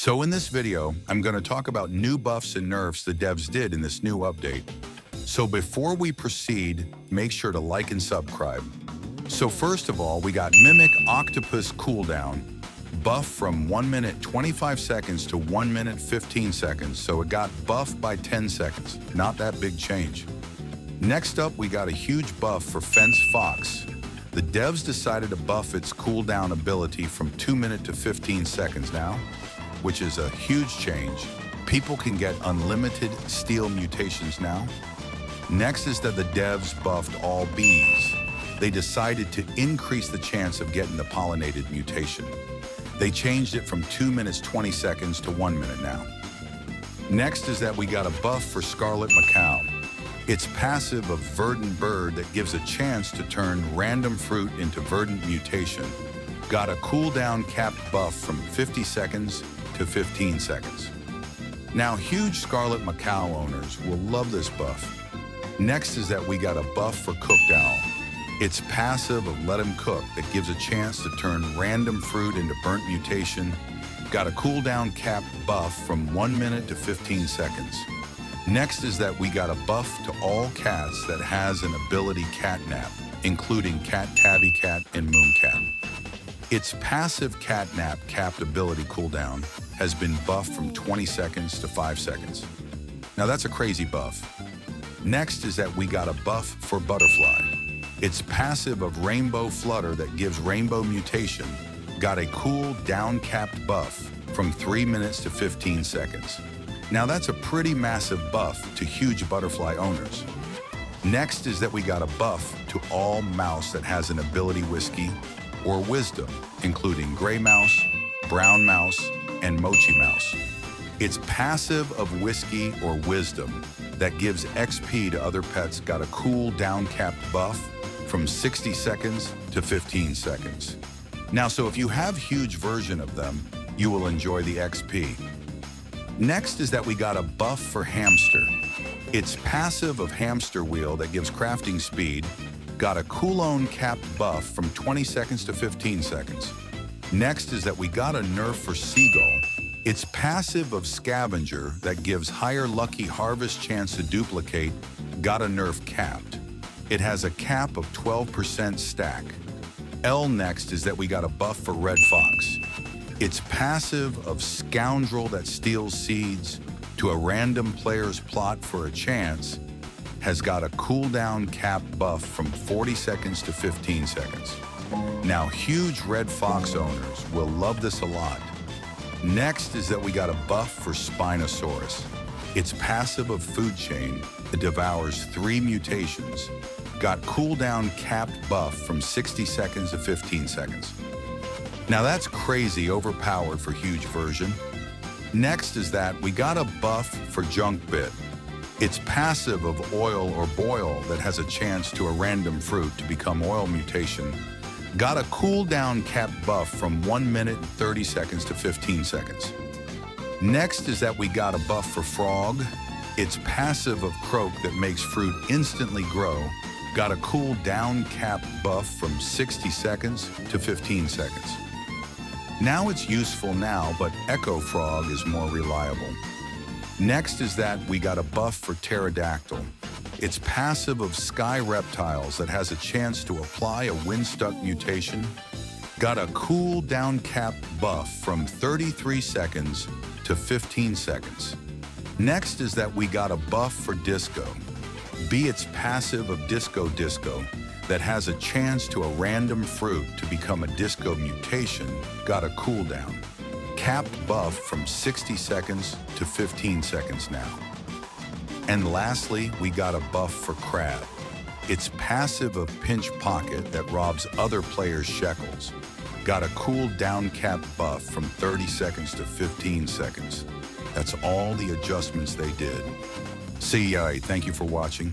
So in this video, I'm going to talk about new buffs and nerfs the devs did in this new update. So before we proceed, make sure to like and subscribe. So first of all, we got Mimic Octopus cooldown, buff from 1 minute 25 seconds to 1 minute 15 seconds, so it got buffed by 10 seconds, not that big change. Next up, we got a huge buff for Fence Fox. The devs decided to buff its cooldown ability from 2 minutes to 15 seconds now, which is a huge change. People can get unlimited steel mutations now. Next is that the devs buffed all bees. They decided to increase the chance of getting the pollinated mutation. They changed it from 2 minutes 20 seconds to 1 minute now. Next is that we got a buff for Scarlet Macaw. It's passive of Verdant Bird that gives a chance to turn random fruit into Verdant Mutation. Got a cooldown capped buff from 50 seconds to 15 seconds. Now, huge Scarlet Macaw owners will love this buff. Next is that we got a buff for Cooked Owl. It's passive of Let 'em Cook that gives a chance to turn random fruit into Burnt Mutation. Got a cooldown capped buff from 1 minute to 15 seconds. Next is that we got a buff to all cats that has an ability Catnap, including Cat Tabby Cat and Mooncat. Its passive Catnap capped ability cooldown has been buffed from 20 seconds to 5 seconds. Now that's a crazy buff. Next is that we got a buff for Butterfly. It's passive of Rainbow Flutter that gives Rainbow Mutation. Got a cool down capped buff from 3 minutes to 15 seconds. Now that's a pretty massive buff to huge Butterfly owners. Next is that we got a buff to all mouse that has an ability Whiskey or Wisdom, including Gray Mouse, Brown Mouse, and Mochi Mouse. It's passive of Whiskey or Wisdom that gives XP to other pets. Got a cool down capped buff from 60 seconds to 15 seconds. Now, so if you have huge version of them, you will enjoy the XP. Next is that we got a buff for Hamster. It's passive of Hamster Wheel that gives crafting speed. Got a cooldown capped buff from 20 seconds to 15 seconds. Next is that we got a nerf for Seagull. It's passive of Scavenger that gives higher lucky harvest chance to duplicate. Got a nerf capped. It has a cap of 12% stack. Next is that we got a buff for Red Fox. It's passive of Scoundrel that steals seeds to a random player's plot for a chance. Has got a cooldown cap buff from 40 seconds to 15 seconds. Now, huge Red Fox owners will love this a lot. Next is that we got a buff for Spinosaurus. It's passive of Food Chain that devours 3 mutations. Got cooldown capped buff from 60 seconds to 15 seconds. Now that's crazy overpowered for huge version. Next is that we got a buff for Junk Bit. It's passive of Oil or Boil that has a chance to a random fruit to become Oil Mutation. Got a cooldown capped buff from 1 minute and 30 seconds to 15 seconds. Next is that we got a buff for Frog. It's passive of Croak that makes fruit instantly grow. Got a cool down capped buff from 60 seconds to 15 seconds. Now it's useful now, but Echo Frog is more reliable. Next is that we got a buff for Pterodactyl. It's passive of Sky Reptiles that has a chance to apply a Windstuck mutation. Got a cool down cap buff from 33 seconds to 15 seconds. Next is that we got a buff for Disco. It's passive of Disco that has a chance to a random fruit to become a Disco mutation. Got a cooldown capped buff from 60 seconds to 15 seconds now. And lastly, we got a buff for Crab. It's passive of Pinch Pocket that robs other players' shekels. Got a cool down cap buff from 30 seconds to 15 seconds. That's all the adjustments they did. See ya, thank you for watching.